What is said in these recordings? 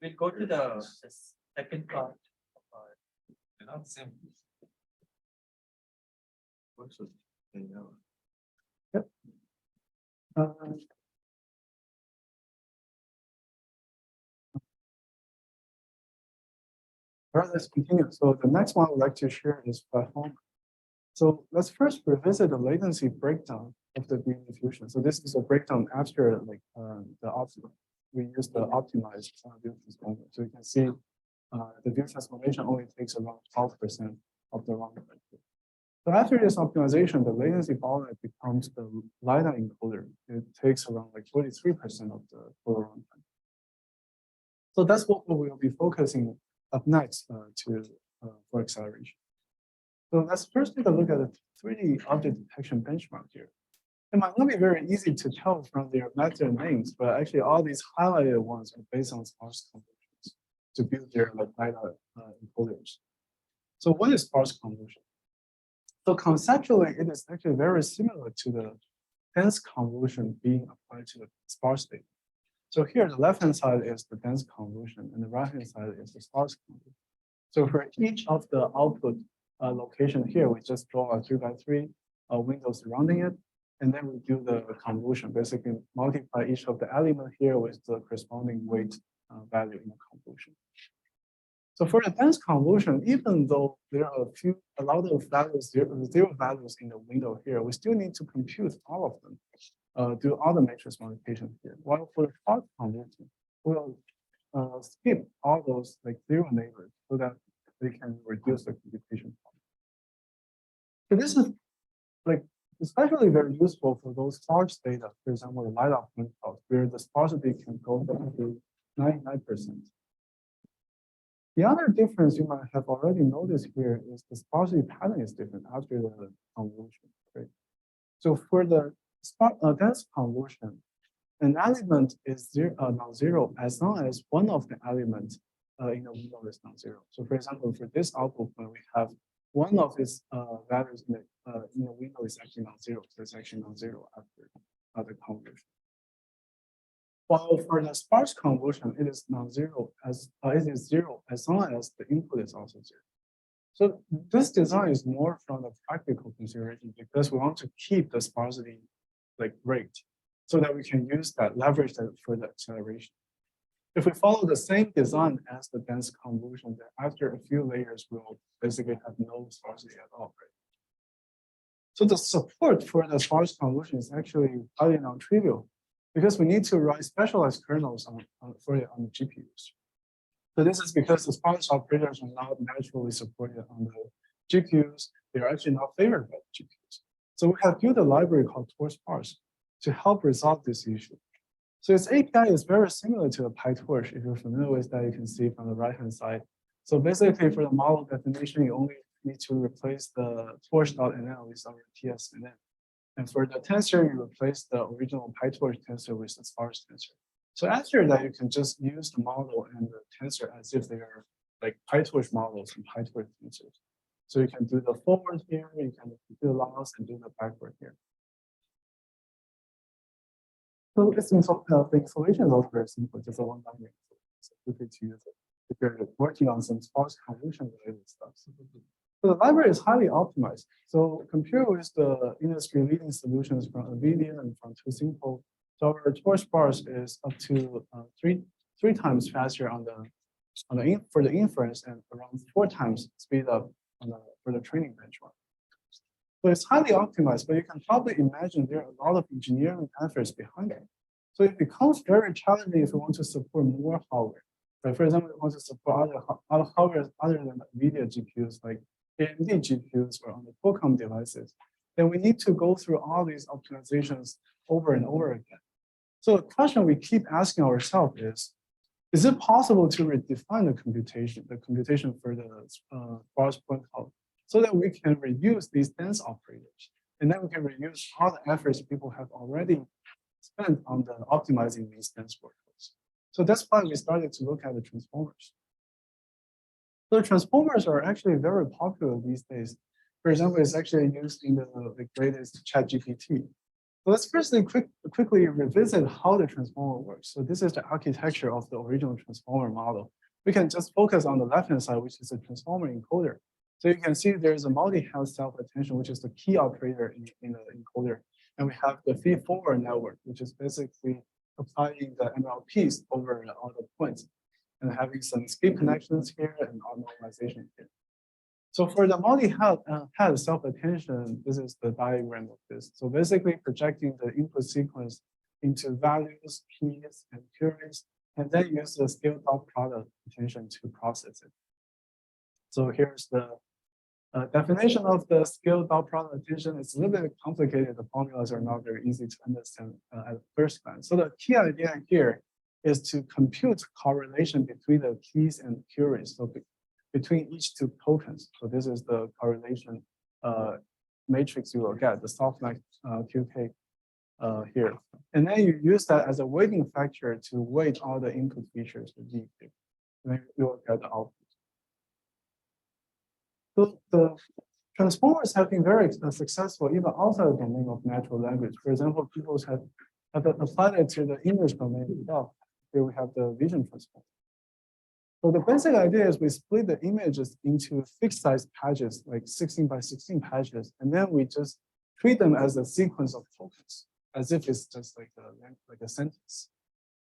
We'll go to the second part of our. They're not the same. What's it? Yep. All right, let's continue. So the next one I'd like to share is FlatFormer. So let's first revisit the latency breakdown of the beam diffusion. So this is a breakdown after like the optimal. We use the optimized view transformer. So you can see the view transformation only takes around 12% of the runtime. So after this optimization, the latency bottleneck becomes the LiDAR encoder. It takes around like 43% of the total runtime. So that's what we will be focusing up next for acceleration. So let's first take a look at the 3D object detection benchmark here. It might not be very easy to tell from their method names, but actually all these highlighted ones are based on sparse convolutions to build their like LiDAR encoders. So what is sparse convolution? So conceptually, it is actually very similar to the dense convolution being applied to the sparse data. So here, the left-hand side is the dense convolution, and the right-hand side is the sparse convolution. So for each of the output location here, we just draw a 3x3 window surrounding it, and then we do the convolution, basically multiply each of the element here with the corresponding weight value in the convolution. So for the dense convolution, even though there are a lot of values, zero values in the window here, we still need to compute all of them, do all the matrix multiplication here. While for the sparse convolution, we'll skip all those like zero neighbors so that we can reduce the computation time. So this is like especially very useful for those sparse data, for example, the LiDAR point cloud, where the sparsity can go down to 99%. The other difference you might have already noticed here is the sparsity pattern is different after the convolution, right? So for the dense convolution, an element is non-zero as long as one of the elements in the window is non-zero. So for example, for this output point, we have one of its values in the window is actually non-zero. So it's actually non-zero after the convolution. While for the sparse convolution, it is non-zero as it is zero as long as the input is also zero. So this design is more from the practical consideration because we want to keep the sparsity like rate so that we can use that, leverage that for the acceleration. If we follow the same design as the dense convolution, then after a few layers, we'll basically have no sparsity at all, right? So the support for the sparse convolution is actually highly non-trivial because we need to write specialized kernels on the GPUs. So this is because the sparse operators are not naturally supported on the GPUs. They are actually not favored by the GPUs. So we have built a library called TorSparse to help resolve this issue. So its API is very similar to a PyTorch. If you're familiar with that, you can see from the right-hand side. So basically, for the model definition, you only need to replace the torch.nl with our TSNN. And for the tensor, you replace the original PyTorch tensor with the sparse tensor. So after that, you can just use the model and the tensor as if they are like PyTorch models and PyTorch tensors. So you can do the forward here, you can do the loss and do the backward here. So the installation is also very simple, just a one-line. So quickly to use it if you're working on some sparse convolution related stuff. So the library is highly optimized. So compared with the industry-leading solutions from NVIDIA and from TuSimple, so our TorSparse is up to three times faster for the inference and around 4 times speed up for the training benchmark. So it's highly optimized, but you can probably imagine there are a lot of engineering efforts behind it. So it becomes very challenging if we want to support more hardware. Like for example, we want to support other hardware other than NVIDIA GPUs like AMD GPUs or on the Qualcomm devices. Then we need to go through all these optimizations over and over again. So the question we keep asking ourselves is it possible to redefine the computation for the sparse point cloud so that we can reuse these dense operators, and then we can reuse all the efforts people have already spent on optimizing these dense workloads. So that's why we started to look at the transformers. So transformers are actually very popular these days. For example, it's actually used in the latest ChatGPT. So let's firstly quickly revisit how the transformer works. So this is the architecture of the original transformer model. We can just focus on the left-hand side, which is a transformer encoder. So you can see there's a multi-health self-attention, which is the key operator in the encoder. And we have the feed-forward network, which is basically applying the MLPs over all the points and having some skip connections here and normalization here. So for the multi-head self-attention, this is the diagram of this. So basically projecting the input sequence into values, keys, and queries, and then use the scale dot product attention to process it. So here's the definition of the scale dot product attention. It's a little bit complicated. The formulas are not very easy to understand at first glance. So the key idea here is to compute correlation between the keys and queries. So between each two tokens. So this is the correlation matrix you will get, the softmax QK here. And then you use that as a weighting factor to weight all the input features to V here. And then you will get the output. So the transformers have been very successful even outside the domain of natural language. For example, people have applied it to the image domain itself. Here we have the vision transformer. So the basic idea is we split the images into fixed size patches, like 16 by 16 patches, and then we just treat them as a sequence of tokens, as if it's just like a sentence.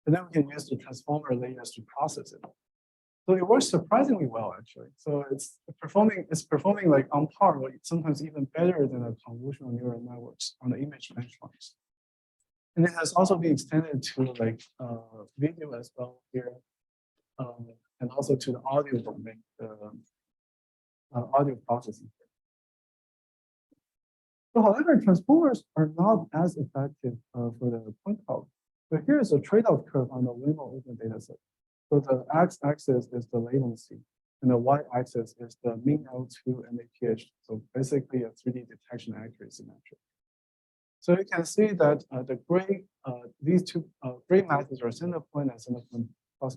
And then we can use the transformer layers to process it. So it works surprisingly well, actually. So it's performing like on par, or sometimes even better than the convolutional neural networks on the image benchmarks. And it has also been extended to like video as well here. And also to the audio domain, audio processing. So, however, transformers are not as effective for the point cloud. So here's a trade-off curve on the Waymo open dataset. So the x-axis is the latency, and the y-axis is the mean L2 MAPH. So basically a 3D detection accuracy metric. So you can see that the gray, these two gray methods are center point and center point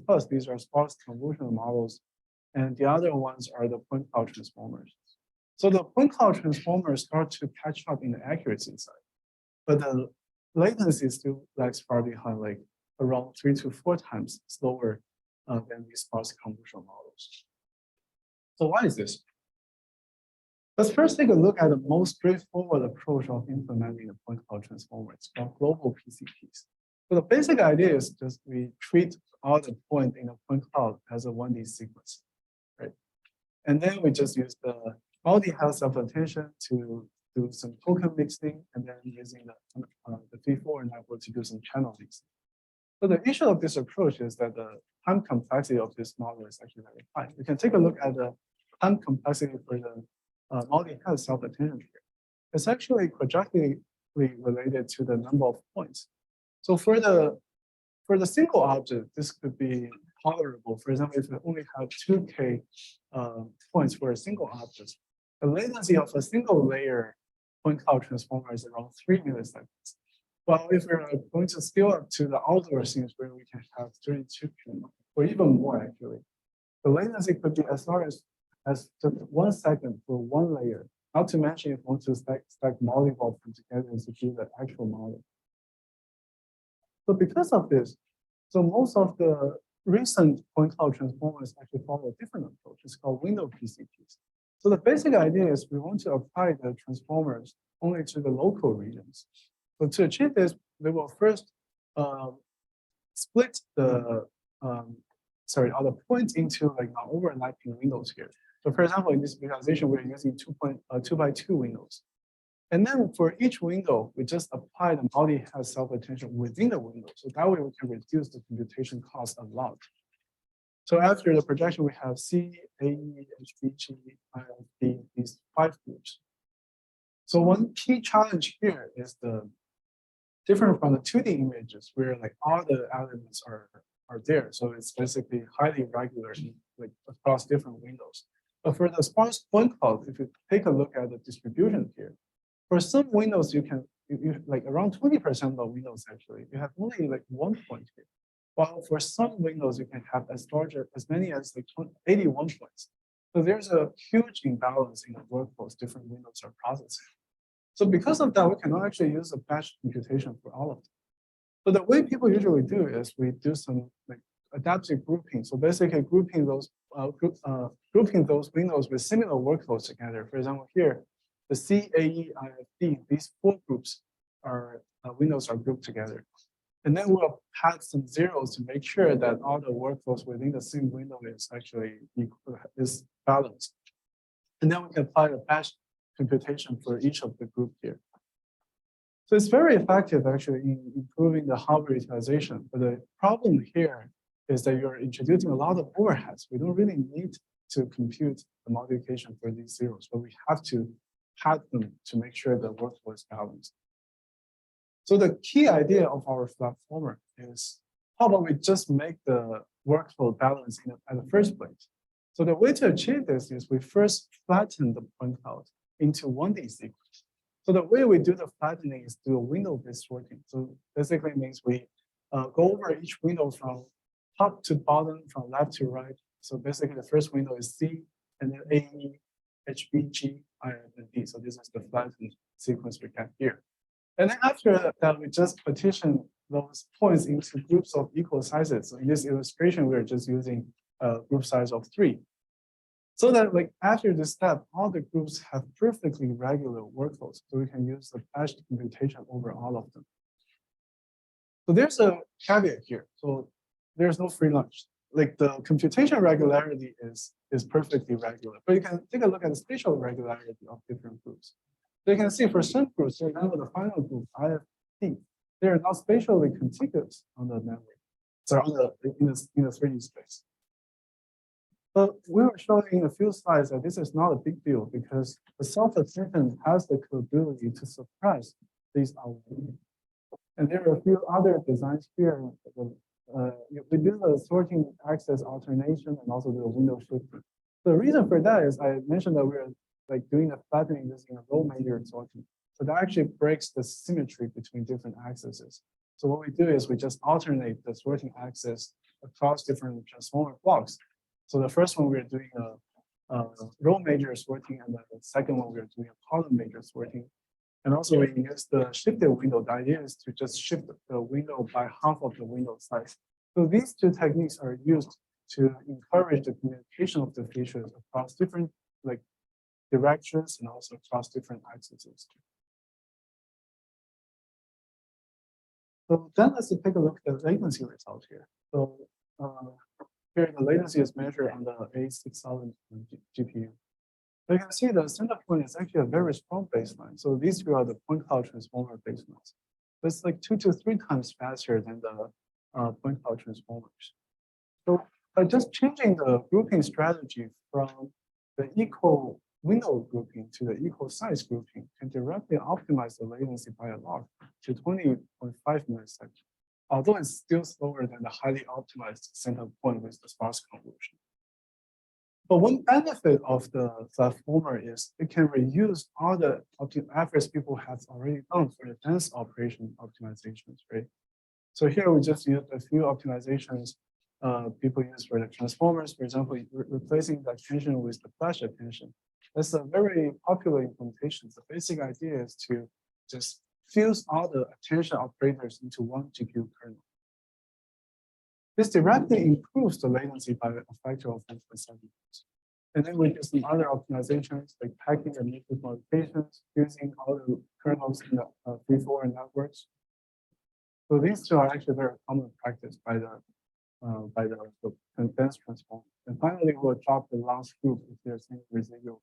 plus, these are sparse convolutional models, and the other ones are the point cloud transformers. So the point cloud transformers start to catch up in the accuracy side, but the latency still lags far behind, like around 3 to 4 times slower than these sparse convolutional models. So why is this? Let's first take a look at the most straightforward approach of implementing the point cloud transformer. It's called global PCTs. So the basic idea is just we treat all the point in a point cloud as a 1D sequence, right? And then we just use the multi-health self-attention to do some token mixing, and then using the feed-forward network to do some channel mixing. So the issue of this approach is that the time complexity of this model is actually very high. We can take a look at the time complexity for the multi-health self-attention here. It's actually projectively related to the number of points. So for the single object, this could be tolerable. For example, if we only have 2K points for a single object, the latency of a single layer point cloud transformer is around 3 milliseconds. Well, if we're going to scale up to the outdoor scenes where we can have 32K, or even more actually, the latency could be as far as just 1 second for one layer. Not to mention if we want to stack multiple of them together to do the actual model. So because of this, so most of the recent point cloud transformers actually follow a different approach. It's called window PCTs. So the basic idea is we want to apply the transformers only to the local regions. So to achieve this, we will first split the all the points into like non-overlapping windows here. So for example, in this visualization, we're using 2 by 2 windows. And then for each window, we just apply the multi-health self-attention within the window. So that way we can reduce the computation cost a lot. So after the projection, we have C, AE, HBG, IFD, these 5 groups. So one key challenge here is the different from the 2D images where like all the elements are there. So it's basically highly regular like across different windows. But for the sparse point cloud, if you take a look at the distribution here, for some windows, you like around 20% of the windows actually, you have only like 1 point here. While for some windows, you can have as many as like 81 points. So there's a huge imbalance in the workflows different windows are processing. So because of that, we cannot actually use a batch computation for all of them. So the way people usually do is we do some like adaptive grouping. So basically grouping those windows with similar workloads together. For example, here, the C, A, E, I, F, D, these 4 groups are windows are grouped together. And then we'll add some zeros to make sure that all the workloads within the same window is actually is balanced. And then we can apply a batch computation for each of the group here. So it's very effective actually in improving the hardware utilization. But the problem here is that you're introducing a lot of overheads. We don't really need to compute the multiplication for these zeros, but we have to pad them to make sure the workflow is balanced. So the key idea of our FlatFormer is how about we just make the workflow balanced at the first place? So the way to achieve this is we first flatten the point cloud into 1D sequence. So the way we do the flattening is through a window-based sorting. So basically means we go over each window from top to bottom, from left to right. So basically the first window is C, and then A, E, H, B, G, I, and D. So this is the flattened sequence we get here. And then after that, we just partition those points into groups of equal sizes. So in this illustration, we're just using a group size of 3. So that like after this step, all the groups have perfectly regular workloads. So we can use the batch computation over all of them. So there's a caveat here. So there's no free lunch. Like the computation regularity is perfectly regular, but you can take a look at the spatial regularity of different groups. So you can see for some groups, for example, the final group, IFT, they are not spatially contiguous on the memory. So on the in the 3D space. But we were showing in a few slides that this is not a big deal because the self-attention has the capability to suppress these outliers. And there are a few other designs here. We do the sorting access alternation and also the window shifting. The reason for that is I mentioned that we're like doing the flattening using a row major sorting. So that actually breaks the symmetry between different accesses. So what we do is we just alternate the sorting access across different transformer blocks. So the first one we're doing a row major sorting, and then the second one we're doing a column major sorting. And also we use the shifted window. The idea is to just shift the window by half of the window size. So these two techniques are used to encourage the communication of the features across different like directions and also across different axes. So then let's take a look at the latency result here. So here the latency is measured on the A6000 GPU. So you can see the center point is actually a very strong baseline. So these two are the point cloud transformer baselines. It's like 2 to 3 times faster than the point cloud transformers. So by just changing the grouping strategy from the equal window grouping to the equal size grouping can directly optimize the latency by a lot to 20.5 milliseconds. Although it's still slower than the highly optimized center point with the sparse convolution. But one benefit of the FlatFormer is it can reuse all the efforts people have already done for the dense operation optimizations, right? So here we just used a few optimizations people use for the transformers, for example, replacing the attention with the flash attention. That's a very popular implementation. The basic idea is to just fuse all the attention operators into one GPU kernel. This directly improves the latency by a factor of 1.7. And then we do some other optimizations like packing and matrix modifications using all the kernels in the FlatFormer networks. So these two are actually very common practice by the condensed transformer. And finally, we'll drop the last group if there's any residual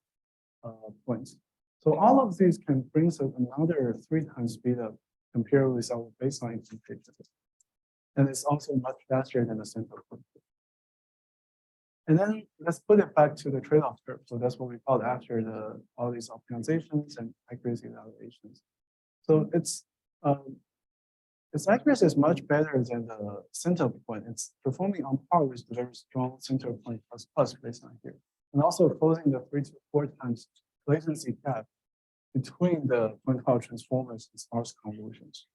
points. So all of these can bring us another 3 times speed up compared with our baseline implementation. And it's also much faster than the central point. And then let's put it back to the trade-off curve. So that's what we call after all these optimizations and accuracy evaluations. So its accuracy is much better than the center point. It's performing on par with the very strong center point plus baseline here. And also closing the 3 to 4 times latency gap between the point cloud transformers and sparse convolutions.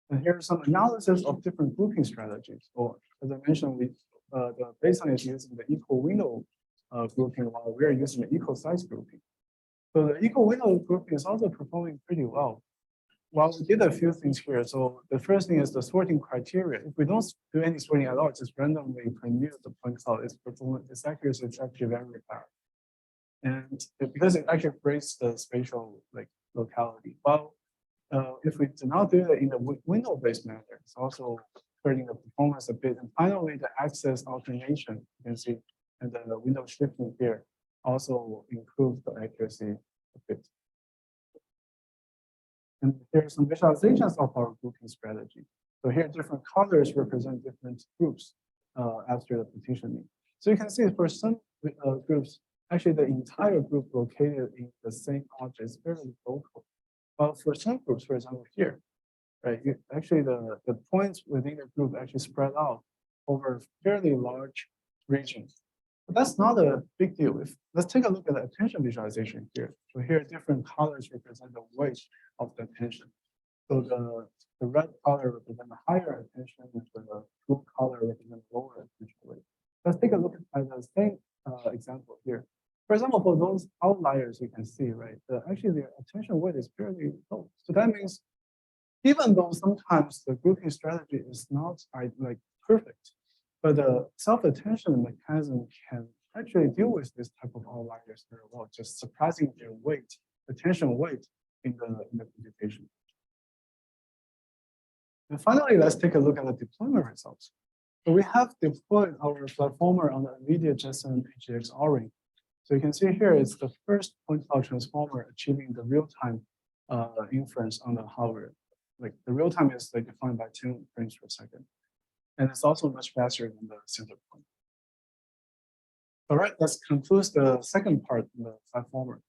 And here's some analysis of different grouping strategies. So as I mentioned, the baseline is using the equal window grouping while we're using the equal size grouping. So the equal window grouping is also performing pretty well. Well, we did a few things here. So the first thing is the sorting criteria. If we don't do any sorting at all, just randomly commute the point cloud, its accuracy is actually very bad. And because it actually breaks the spatial locality. Well, if we do not do it in the window-based manner, it's also hurting the performance a bit. And finally, the axis alternation, you can see, and the window shifting here also improves the accuracy a bit. And here are some visualizations of our grouping strategy. So here, different colors represent different groups after the partitioning. So you can see for some groups, actually the entire group located in the same object is fairly local. But for some groups, for example, here, right, actually the points within the group actually spread out over fairly large regions. But that's not a big deal. Let's take a look at the attention visualization here. So here, different colors represent the weight of the attention. So the red color represents the higher attention, and the blue color represents lower attention weight. Let's take a look at the same example here. For example, for those outliers, you can see, right, actually the attention weight is fairly low. So that means even though sometimes the grouping strategy is not perfect, but the self-attention mechanism can actually deal with this type of outliers very well, just suppressing their weight, attention weight in the computation. And finally, let's take a look at the deployment results. So we have deployed our FlatFormer on the NVIDIA Jetson HGX O-ring. So you can see here it's the first point cloud transformer achieving the real-time inference on the hardware. Like the real-time is defined by 10 frames per second. And it's also much faster than the center point. All right, let's conclude the second part of the FlatFormer.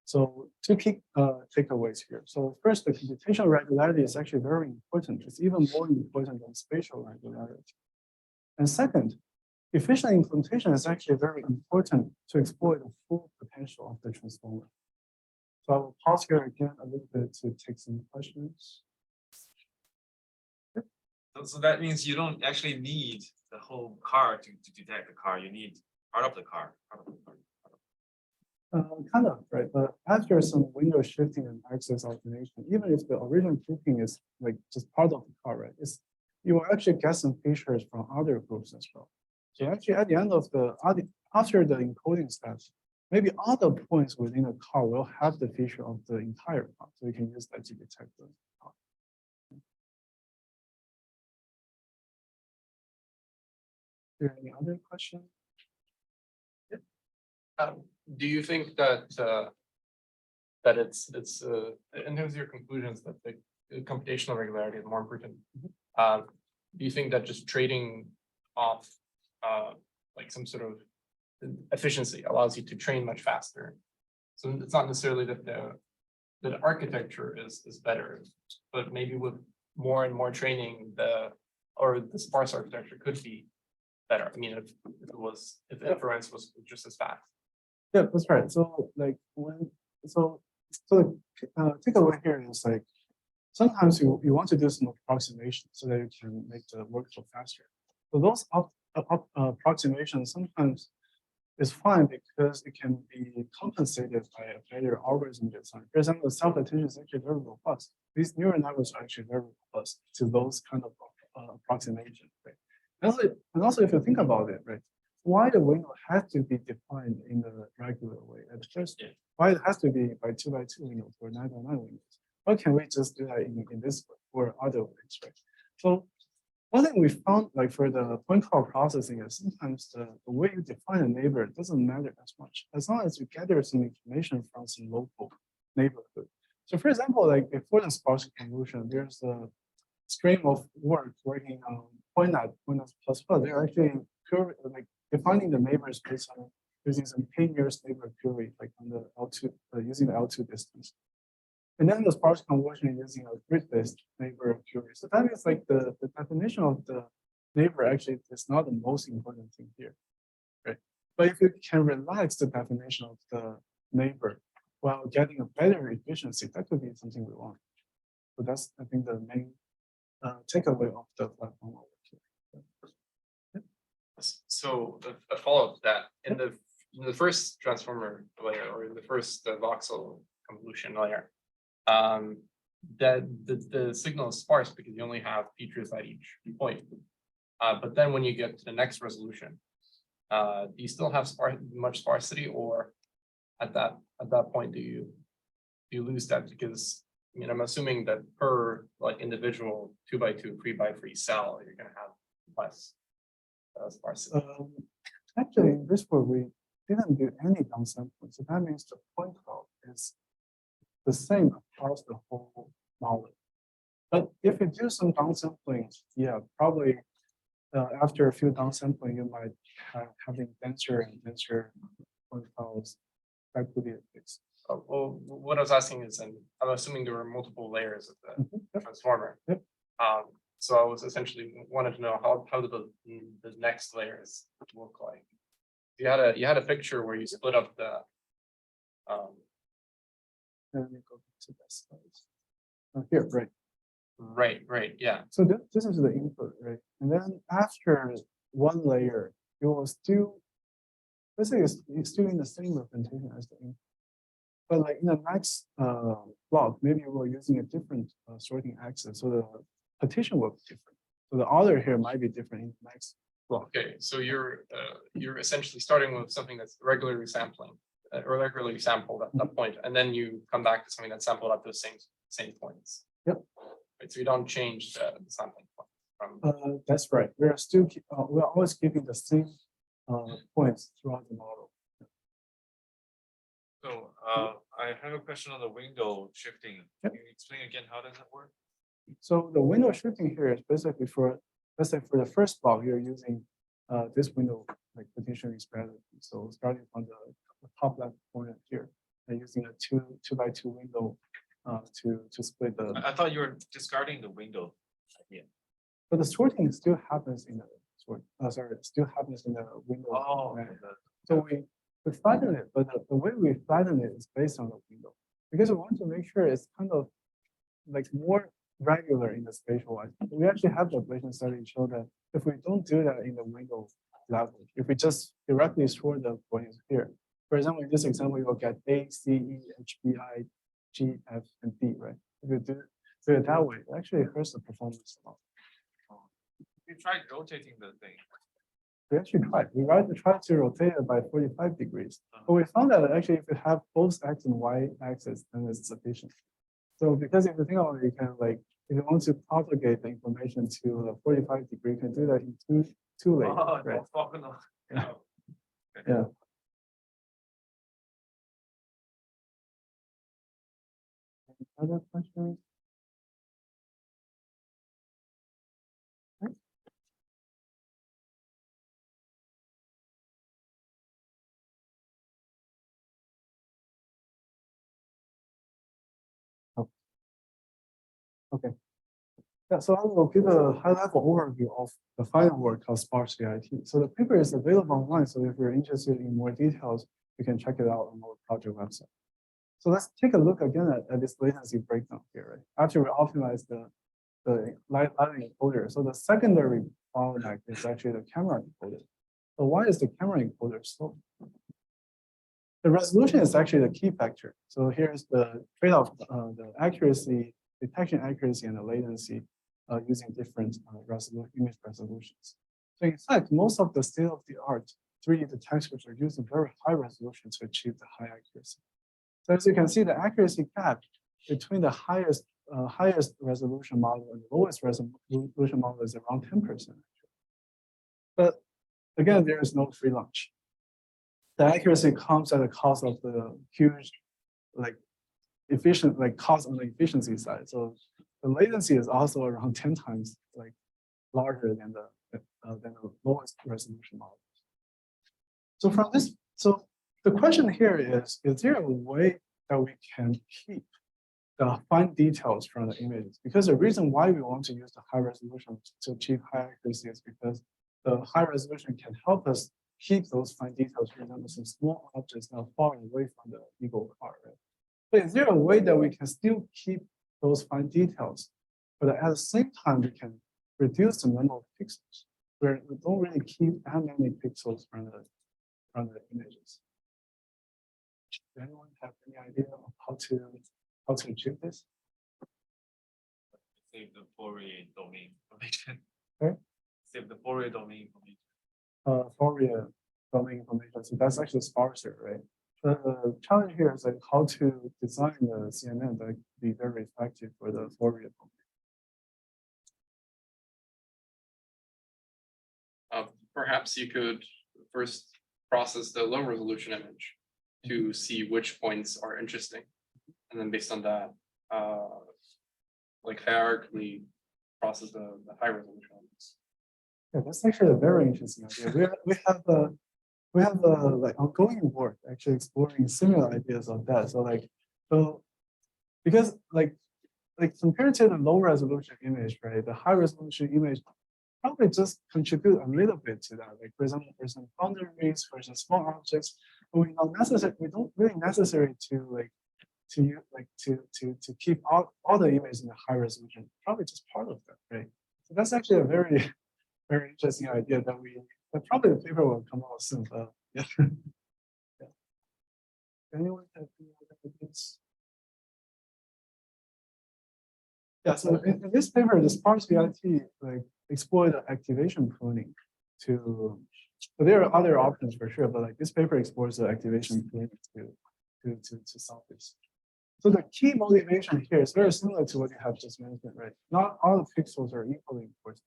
So two key takeaways here. So first, the computational regularity is actually very important. It's even more important than spatial regularity. And second, efficient implementation is actually very important to exploit the full potential of the transformer. So I will pause here again a little bit to take some questions. So that means you don't actually need the whole car to detect the car. You need part of the car. Kind of, right? But after some window shifting and axis alternation, even if the original grouping is just part of the car, right? You will actually get some features from other groups as well. So actually at the end of after the encoding steps, maybe all the points within the car will have the feature of the entire car. So you can use that to detect the car. Is there any other question? Do you think that that it's in terms of your conclusions that the computational regularity is more important? Do you think that just trading off some sort of efficiency allows you to train much faster? So it's not necessarily that the architecture is better, but maybe with more and more training, the sparse architecture could be better. I mean, if inference was just as fast. Yeah, that's right. So the takeaway here is sometimes you want to do some approximation so that you can make the workflow faster. So those approximations sometimes is fine because it can be compensated by a better algorithm design. For example, the self-attention is actually very robust. These neural networks are actually very robust to those kind of approximations, right? And also, if you think about it, right, why the window has to be defined in the regular way at first? Why it has to be by 2x2 windows or 9x9 windows? Why can't we just do that in this way or other ways, right? So one thing we found, for the point cloud processing, is sometimes the way you define a neighbor doesn't matter as much, as long as you gather some information from some local neighborhood. So for example, before the Sparse Convolution, there's a stream of work working on PointNet plus. They're actually defining the neighbors based on using some 10 years neighbor query, on the L2, using the L2 distance. And then the Sparse Convolution using a grid-based neighbor query. So that means the definition of the neighbor actually is not the most important thing here, right? But if you can relax the definition of the neighbor while getting a better efficiency, that could be something we want. So that's, I think, the main takeaway of the platform over here. So a follow-up to that, in the in the first transformer layer or in the first voxel convolution layer, that the signal is sparse because you only have features at each point. But then when you get to the next resolution, do you still have much sparsity, or at that point do you lose that? Because I mean, I'm assuming that per like individual 2x2, 3x3 cell, you're gonna have less sparsity. Actually, in this work, we didn't do any downsampling. So that means the point cloud is the same across the whole model. But if you do some downsampling, yeah, probably after a few downsampling, you might have having denser and denser point clouds. That could be a fix. Well, what I was asking is, and I'm assuming there were multiple layers of the Yep. transformer. Yep. So I was essentially wanted to know how do the next layers look like. You had a picture where you split up the Let me go to this. Here, right. right, yeah. So this is the input, right? And then after one layer, you will still, basically it's still in the same representation as the input. But like in the next block, maybe we're using a different sorting axis, so the partition will be different. So the order here might be different in the next block. Okay, so you're essentially starting with something that's regularly sampling or regularly sampled at that point, and then you come back to something that's sampled at those same points. Yep. Right, so you don't change the sampling point from. That's right. We're always keeping the same points throughout the model. So I have a question on the window shifting. Yep. Can you explain again how does that work? So the window shifting here is basically for, let's say for the first block, you're using this window like potentially spread. So starting from the top left corner here, and using a 2x2 window to split the. I thought you were discarding the window idea. But the sorting still happens in the sort. Sorry, it still happens in the window. Oh, right? okay. So we flatten it, but the way we flatten it is based on the window, because we want to make sure it's kind of like more regular in the spatial. We actually have the ablation study show that if we don't do that in the window level, if we just directly sort the points here, for example, in this example, you will get A, C, E, H, B, I, G, F, and D, right? If you do it that way, it actually hurts the performance a lot. You tried rotating the thing. We actually tried. We tried to rotate it by 45 degrees. But we found that actually if you have both X and Y axis, then it's sufficient. So because if you think about it, you can like, if you want to propagate the information to a 45 degree, you can do that in two layers, Oh, right? orthogonal. Yeah. Yeah. Any other questions? Okay. Yeah, so I will give a high-level overview of the final work called SparseViT. So the paper is available online, so if you're interested in more details, you can check it out on our project website. So let's take a look again at this latency breakdown here, right? After we optimize the lighting encoder, so the secondary bottleneck is actually the camera encoder. So why is the camera encoder slow? The resolution is actually the key factor. So here's the trade-off, the accuracy, detection accuracy, and the latency using different image resolutions. So in fact, most of the state-of-the-art 3D detectors are using very high resolution to achieve the high accuracy. So as you can see, the accuracy gap between the highest resolution model and the lowest resolution model is around 10%. But again, there is no free lunch. The accuracy comes at the cost of the huge, cost on the efficiency side. So the latency is also around 10 times larger than the lowest resolution model. So from this, so the question here is there a way that we can keep the fine details from the images? Because the reason why we want to use the high resolution to achieve high accuracy is because the high resolution can help us keep those fine details, for example, some small objects that are far away from the Eagle car, right? But is there a way that we can still keep those fine details, but at the same time, we can reduce the number of pixels, where we don't really keep that many pixels from the images. Does anyone have any idea of how to achieve this? Save the Fourier domain information. Okay. Save the Fourier domain information. Fourier domain information. So that's actually sparser, right? The challenge here is like how to design the CNN that be very effective for the Fourier domain. Perhaps you could first process the low resolution image to see which points are interesting. And then based on that, like hierarchically process the high resolution ones. Yeah, that's actually a very interesting idea. We have a like ongoing work actually exploring similar ideas of that. So because like compared to the low resolution image, right? The high resolution image probably just contribute a little bit to that. Like for example, for some boundaries, for some small objects, but we don't really necessary to keep all the images in the high resolution. Probably just part of that, right? So that's actually a very very interesting idea that probably the paper will come out soon. Yeah. Yeah. Anyone have any other ideas? Yeah, so in this paper, the SparseViT like explored the activation pruning but there are other options for sure, but like this paper explores the activation pruning to solve this. So the key motivation here is very similar to what you have just mentioned, right? Not all the pixels are equally important,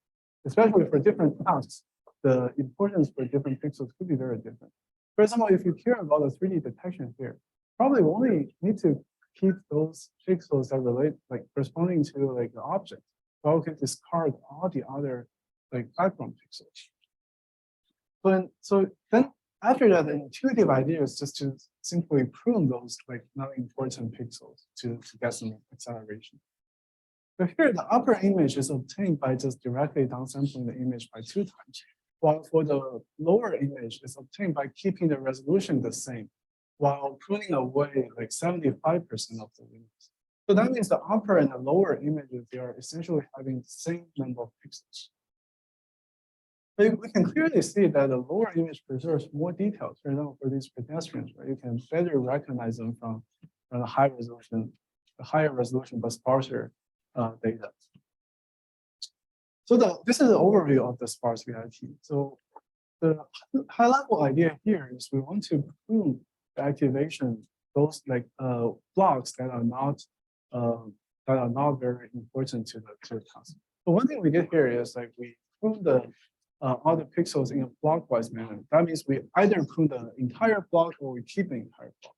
especially for different tasks. The importance for different pixels could be very different. For example, if you care about the 3D detection here, probably only need to keep those pixels that relate like corresponding to like the object, while we can discard all the other like background pixels. But so then after that, the intuitive idea is just to simply prune those like non-important pixels to get some acceleration. But here, the upper image is obtained by just directly downsampling the image by 2 times, while for the lower image, it's obtained by keeping the resolution the same, while pruning away like 75% of the image. So that means the upper and the lower images, they are essentially having the same number of pixels. But we can clearly see that the lower image preserves more details. For example, for these pedestrians, right, you can better recognize them from the higher resolution but sparser data. So this is an overview of the SparseViT. So the high-level idea here is we want to prune the activation, those like blocks that are not very important to the task. But one thing we did here is like we prune the all the pixels in a blockwise manner. That means we either prune the entire block or we keep the entire block.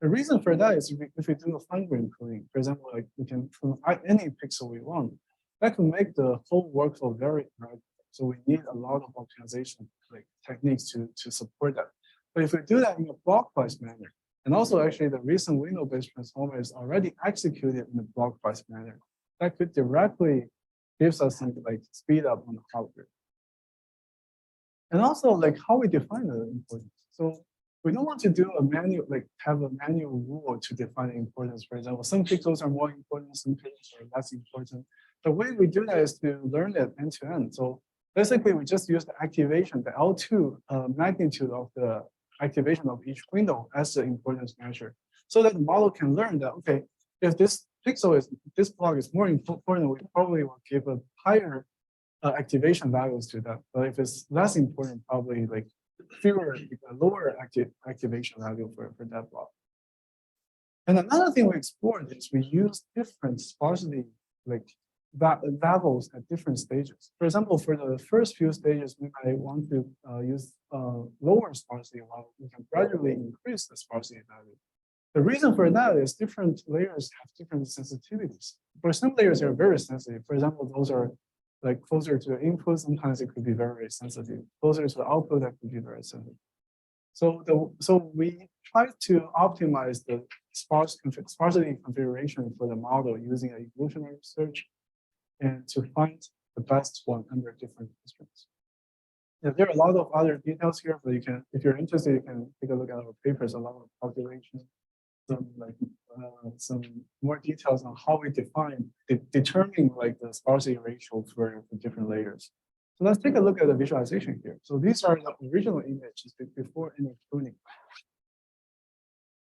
The reason for that is if we do a fine-grained pruning, for example, like we can prune any pixel we want, that can make the whole workflow very erratic. So we need a lot of optimization like techniques to support that. But if we do that in a blockwise manner, and also actually the recent window-based transformer is already executed in a blockwise manner, that could directly gives us some like speed up on the hardware. And also like how we define the importance. So we don't want to do a manual, like have a manual rule to define the importance. For example, some pixels are more important, some pixels are less important. The way we do that is to learn it end to end. So basically we just use the activation, the L2 magnitude of the activation of each window as the importance measure. So that the model can learn that, okay, if this block is more important, we probably will give a higher activation values to that. But if it's less important, probably like lower activation value for that block. And another thing we explored is we use different sparsity like levels at different stages. For example, for the first few stages, we might want to use lower sparsity while we can gradually increase the sparsity value. The reason for that is different layers have different sensitivities. For some layers, they're very sensitive. For example, those are like closer to the input, sometimes it could be very sensitive. Closer to the output, that could be very sensitive. So we try to optimize the sparsity configuration for the model using an evolutionary search and to find the best one under different constraints. Yeah, there are a lot of other details here, but you can, if you're interested, you can take a look at our papers, a lot of calculations, some more details on how we determine like the sparsity ratio for different layers. So let's take a look at the visualization here. So these are the original images before any pruning.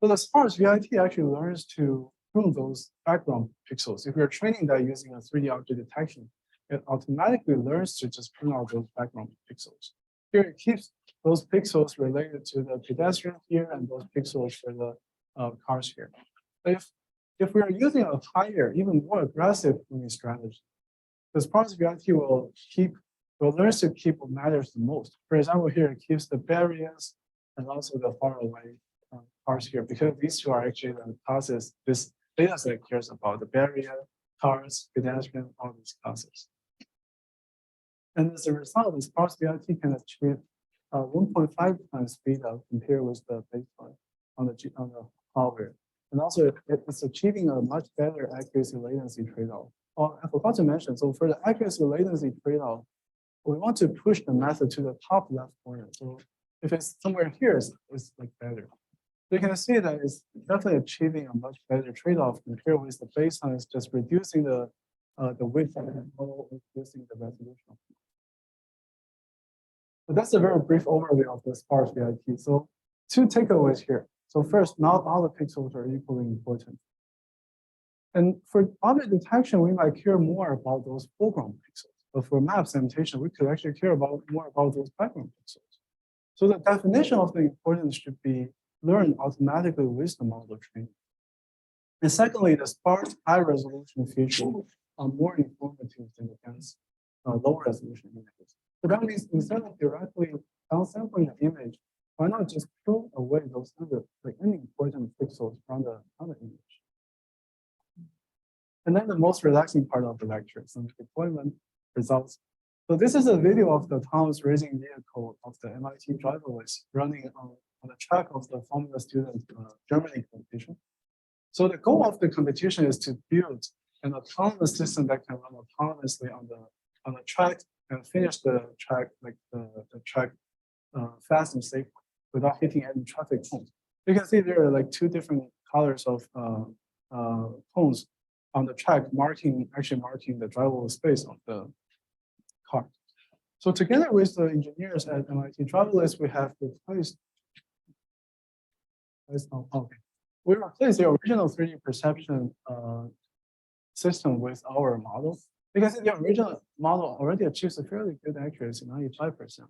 So the sparse VIT actually learns to prune those background pixels. If you're training that using a 3D object detection, it automatically learns to just prune out those background pixels. Here it keeps those pixels related to the pedestrian here and those pixels for the cars here. But if we are using a higher, even more aggressive pruning strategy, the sparse VIT will learn to keep what matters the most. For example, here it keeps the barriers and also the far away cars here, because these two are actually the classes this data set cares about: the barrier, cars, pedestrian, all these classes. And as a result, the sparse VIT can achieve 1.5 times speed up compared with the baseline on the hardware. And also, it's achieving a much better accuracy latency trade-off. Oh, I forgot to mention, so for the accuracy latency trade-off, we want to push the method to the top left corner. So if it's somewhere here, it's like better. You can see that it's definitely achieving a much better trade-off compared with the baseline is just reducing the width of the model, reducing the resolution. So that's a very brief overview of the sparse VIT. So two takeaways here. So first, not all the pixels are equally important. And for object detection, we might care more about those foreground pixels. But for map segmentation, we could actually care more about those background pixels. So the definition of the importance should be learned automatically with the model training. And secondly, the sparse high resolution features are more informative than the dense low resolution images. So that means instead of directly downsampling the image, why not just prune away those like unimportant pixels from the image? And then the most relaxing part of the lecture, some deployment results. So this is a video of the autonomous racing vehicle of the MIT driverless running on the track of the Formula Student Germany competition. So the goal of the competition is to build an autonomous system that can run autonomously on the track and finish the track fast and safe without hitting any traffic cones. You can see there are like two different colors of cones on the track, actually marking the drivable space of the car. So together with the engineers at MIT Driverless, we have replaced the original 3D perception system with our model, because the original model already achieves a fairly good accuracy, 95%.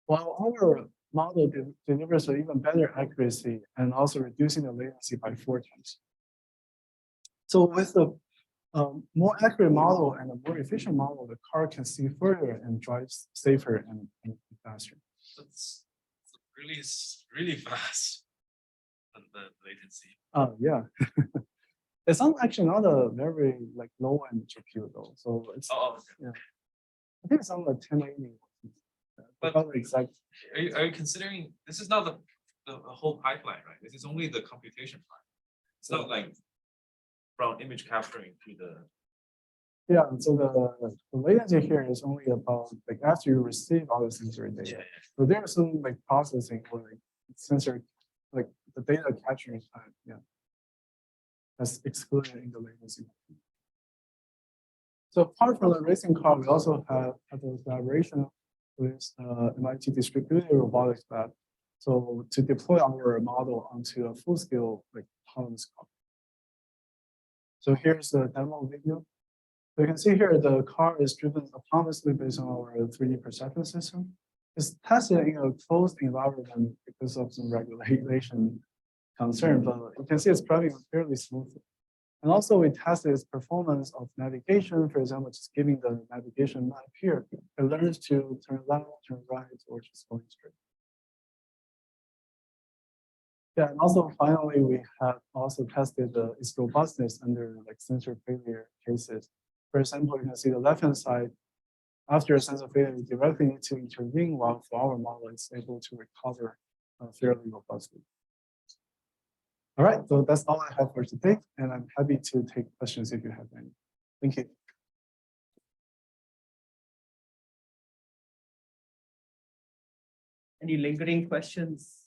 While our model delivers an even better accuracy and also reducing the latency by 4 times. So with the more accurate model and a more efficient model, the car can see further and drives safer and faster. It's really fast on the latency. Yeah. It's actually not a very low end GPU though. So it's yeah. I think it's on the 1080. But exact. Are you considering this is not the whole pipeline, right? This is only the computation part. It's not like from image capturing to the. Yeah, so the latency here is only about after you receive all the sensory data. Yeah. So there's some processing for sensor the data capturing time. Yeah, that's excluded in the latency. So apart from the racing car, we also have a collaboration with MIT Distributed Robotics Lab. So to deploy our model onto a full-scale autonomous car. So here's the demo video. So you can see here the car is driven autonomously based on our 3D perception system. It's tested in a closed environment because of some regulation concern, but you can see it's driving fairly smoothly. And also we tested its performance of navigation, for example, just giving the navigation map here. It learns to turn left, turn right, or just going straight. Yeah, and also finally, we have also tested its robustness under sensor failure cases. For example, you can see the left-hand side, after a sensor failure, you directly need to intervene, while for our model, it's able to recover fairly robustly. All right, so that's all I have for today, and I'm happy to take questions if you have any. Thank you. Any lingering questions?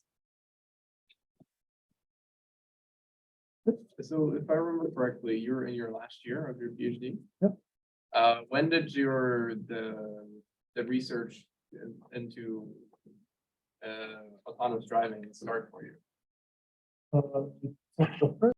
So if I remember correctly, you're in your last year of your PhD. Yep. When did the the research into autonomous driving start for you? So the first